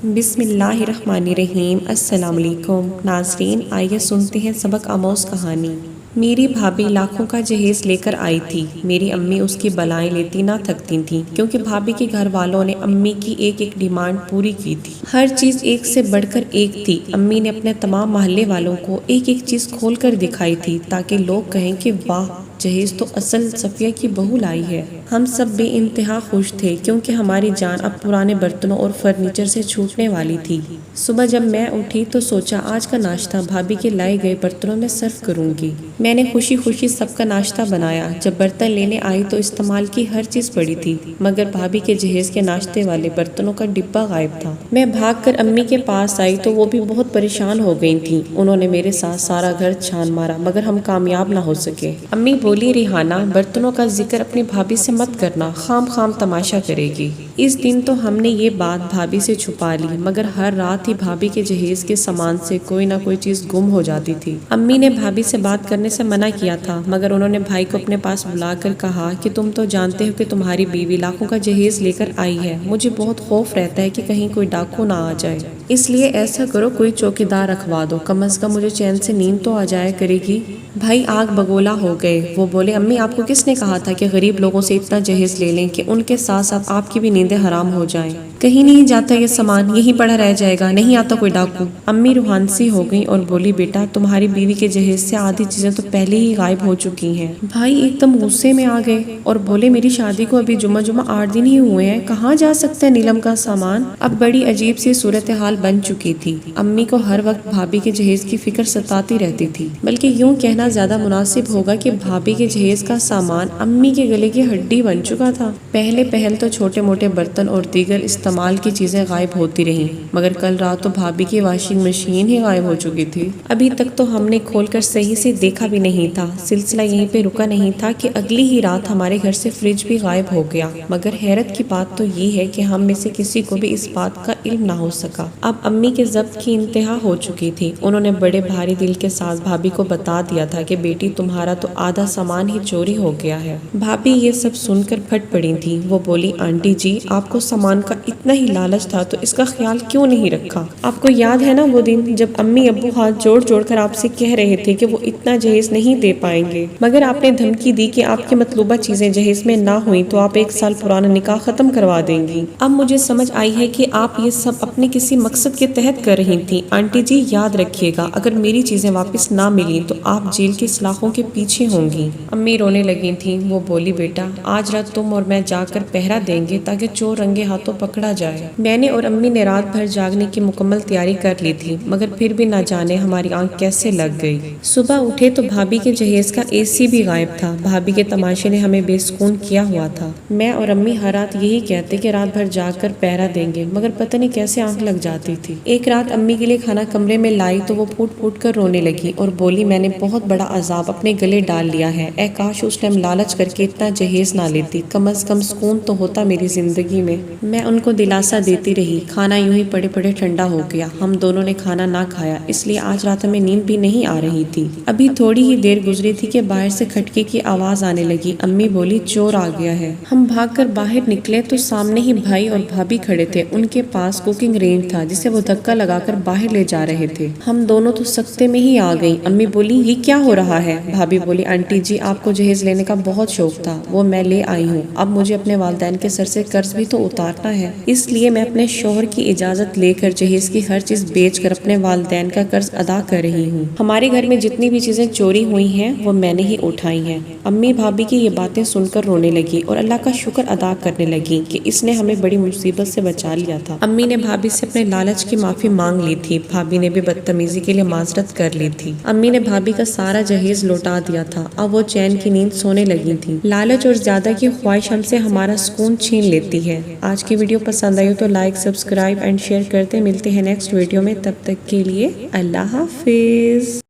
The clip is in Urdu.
بسم اللہ الرحمن الرحیم۔ السلام علیکم ناظرین، آئیے سنتے ہیں سبق آموز کہانی۔ میری بھابھی لاکھوں کا جہیز لے کر آئی تھی۔ میری امی اس کی بلائیں لیتی نہ تھکتی تھیں، کیونکہ بھابھی کے گھر والوں نے امی کی ایک ایک ڈیمانڈ پوری کی تھی۔ ہر چیز ایک سے بڑھ کر ایک تھی۔ امی نے اپنے تمام محلے والوں کو ایک ایک چیز کھول کر دکھائی تھی، تاکہ لوگ کہیں کہ واہ، جہیز تو اصل صفیہ کی بہو لائی ہے۔ ہم سب بے انتہا خوش تھے، کیونکہ ہماری جان اب پرانے برتنوں اور فرنیچر سے چھوٹنے والی تھی۔ صبح جب میں اٹھی تو سوچا آج کا ناشتہ بھابھی کے لائے گئے برتنوں میں سرو کروں گی۔ میں نے خوشی خوشی سب کا ناشتہ بنایا۔ جب برتن لینے آئی تو استعمال کی ہر چیز پڑی تھی، مگر بھابھی کے جہیز کے ناشتے والے برتنوں کا ڈبہ غائب تھا۔ میں بھاگ کر امی کے پاس آئی تو وہ بھی بہت پریشان ہو گئی تھیں۔ انہوں نے میرے ساتھ سارا گھر چھان مارا، مگر ہم کامیاب نہ ہو سکے۔ امی بولی، ریحانہ، برتنوں کا ذکر اپنی بھابھی سے مت کرنا، خام خام تماشا کرے گی۔ اس دن تو ہم نے یہ بات بھابھی سے چھپا لی، مگر ہر رات ہی بھابھی کے جہیز کے سامان سے کوئی نہ کوئی چیز گم ہو جاتی تھی۔ امی نے بھابھی سے بات کرنے سے منع کیا تھا، مگر انہوں نے بھائی کو اپنے پاس بلا کر کہا کہ تم تو جانتے ہو کہ تمہاری بیوی لاکھوں کا جہیز لے کر آئی ہے۔ مجھے بہت خوف رہتا ہے کہ کہیں کوئی ڈاکو نہ آ جائے، اس لیے ایسا کرو کوئی چوکیدار رکھوا دو، کم از کم مجھے چین سے نیند تو آ جائے کرے گی۔ بھائی آگ بگولا ہو گئے۔ وہ بولے، امی آپ کو کس نے کہا تھا کہ غریب لوگوں سے اتنا جہیز لے لیں کہ ان کے ساتھ ساتھ آپ کی بھی نیندیں حرام ہو جائیں؟ کہیں نہیں جاتا یہ سامان، یہیں پڑا رہ جائے گا، نہیں آتا کوئی ڈاکو۔ امی روحانسی ہو گئی اور بولی، بیٹا تمہاری بیوی کے جہیز سے آدھی چیزیں تو پہلے ہی غائب ہو چکی ہیں۔ بھائی ایک دم غصے میں آ گئے اور بولے، میری شادی کو ابھی جمعہ 8 دن ہی ہوئے ہیں، کہاں جا سکتا ہے نیلم کا سامان؟ اب بڑی عجیب سی صورتحال بن چکی تھی۔ امی کو ہر وقت بھابھی کے جہیز کی فکر ستاتی رہتی تھی، بلکہ یوں کہنا زیادہ مناسب ہوگا کہ بھابھی کے جہیز کا سامان امی کے گلے کی ہڈی بن چکا تھا۔ پہل تو چھوٹے موٹے برتن اور دیگر استعمال کی چیزیں غائب ہوتی رہیں، مگر کل رات تو بھابھی کی واشنگ مشین ہی غائب ہو چکی تھی۔ ابھی تک تو ہم نے کھول کر صحیح سے دیکھا بھی نہیں تھا۔ سلسلہ یہیں پہ رکا نہیں تھا کہ اگلی ہی رات ہمارے گھر سے فریج بھی غائب ہو گیا، مگر حیرت کی بات تو یہ ہے کہ ہم میں سے کسی کو بھی اس بات کا علم نہ ہو سکا۔ اب امی کے ضبط کی انتہا ہو چکی تھی۔ انہوں نے بڑے بھاری دل کے ساتھ بھابھی کو بتا دیا تھا کہ بیٹی تمہارا تو آدھا سامان ہی چوری ہو گیا ہے۔ بھابھی یہ سب سن کر پھٹ پڑی تھی۔ وہ بولی، آنٹی جی آپ کو سامان کا اتنا ہی لالچ تھا تو اس کا خیال کیوں نہیں رکھا؟ آپ کو یاد ہے نا وہ دن جب امی ابو ہاتھ جوڑ جوڑ کر آپ سے کہہ رہے تھے کہ وہ اتنا جہیز نہیں دے پائیں گے، مگر آپ نے دھمکی دی کہ آپ کی مطلوبہ چیزیں جہیز میں نہ ہوئیں تو آپ 1 سال پرانا نکاح ختم کروا دیں گی۔ اب مجھے سمجھ آئی ہے کہ آپ یہ سب اپنے کسی مقصد کے تحت کر رہی تھیں۔ آنٹی جی یاد رکھیے گا، اگر میری چیزیں واپس نہ ملی تو آپ جیل کے سلاخوں کے پیچھے ہوں گی۔ امی رونے لگی تھیں۔ وہ بولی، بیٹا آج رات تم اور میں جا کر پہرا دیں گے تاکہ چور رنگے ہاتھوں پکڑا جائے۔ میں نے اور امی نے رات بھر جاگنے کی مکمل تیاری کر لی تھی، مگر پھر بھی نہ جانے ہماری آنکھ کیسے لگ گئی۔ صبح اٹھے تو بھابھی کے جہیز کا اے سی بھی غائب تھا۔ بھابھی کے تماشے نے ہمیں بے سکون کیا ہوا تھا۔ میں اور امی ہر رات یہی کہتے کہ رات بھر جاگ کر پہرا دیں گے، مگر پتہ نہیں کیسے آنکھ لگ جاتی تھی۔ ایک رات امی کے لیے کھانا کمرے میں لائی تو وہ پھوٹ پھوٹ کر رونے لگی اور بولی، میں نے بہت بڑا عذاب اپنے گلے ڈال لیا ہے۔ اے کاش اس ٹائم لالچ کر کے اتنا جہیز نہ لیتی، کم از کم سکون تو ہوتا میری زندگی میں۔ میں ان کو دلاسا دیتی رہی۔ کھانا یوں ہی پڑے پڑے ٹھنڈا ہو گیا۔ ہم دونوں نے کھانا نہ کھایا، اس لیے آج رات ہمیں نیند بھی نہیں آ رہی تھی۔ ابھی تھوڑی ہی دیر گزری تھی کہ باہر سے کھٹکے کی آواز آنے لگی۔ امی بولی، چور آ گیا ہے۔ ہم بھاگ کر باہر نکلے تو سامنے ہی بھائی اور بھابھی کھڑے تھے۔ ان کے پاس کوکنگ رینج تھا جسے وہ دھکا لگا کر باہر لے جا رہے تھے۔ ہم دونوں تو سکتے میں ہی آ گئیں۔ امی بولی، یہ کیا ہو رہا ہے؟ بھابھی بولی، آنٹی جی آپ کو جہیز لینے کا بہت شوق تھا، وہ میں لے آئی ہوں۔ اب مجھے اپنے والدین کے سر سے قرض بھی تو اتارنا ہے، اس لیے میں اپنے شوہر کی اجازت لے کر جہیز کی ہر چیز بیچ کر اپنے والدین کا قرض ادا کر رہی ہوں۔ ہمارے گھر میں جتنی بھی چیزیں چوری ہوئی ہیں وہ میں نے ہی اٹھائی ہیں۔ امی بھابھی کی یہ باتیں سن کر رونے لگی اور اللہ کا شکر ادا کرنے لگی کہ اس نے ہمیں بڑی مصیبت سے بچا لیا تھا۔ امی نے بھابھی سے اپنے لالچ کی معافی مانگ لی تھی۔ بھابھی نے بھی بدتمیزی کے لیے معذرت کر لی تھی۔ امی نے بھابھی کا سارا جہیز لوٹا دیا تھا۔ اب وہ چین کی نیند سونے لگی تھی۔ لالچ اور زیادہ کی خواہش ہم سے ہمارا سکون چھین لیتی ہے۔ آج کی ویڈیو پسند آئی تو لائک، سبسکرائب اینڈ شیئر کرتے۔ ملتے ہیں نیکسٹ ویڈیو میں، تب تک کے لیے اللہ حافظ۔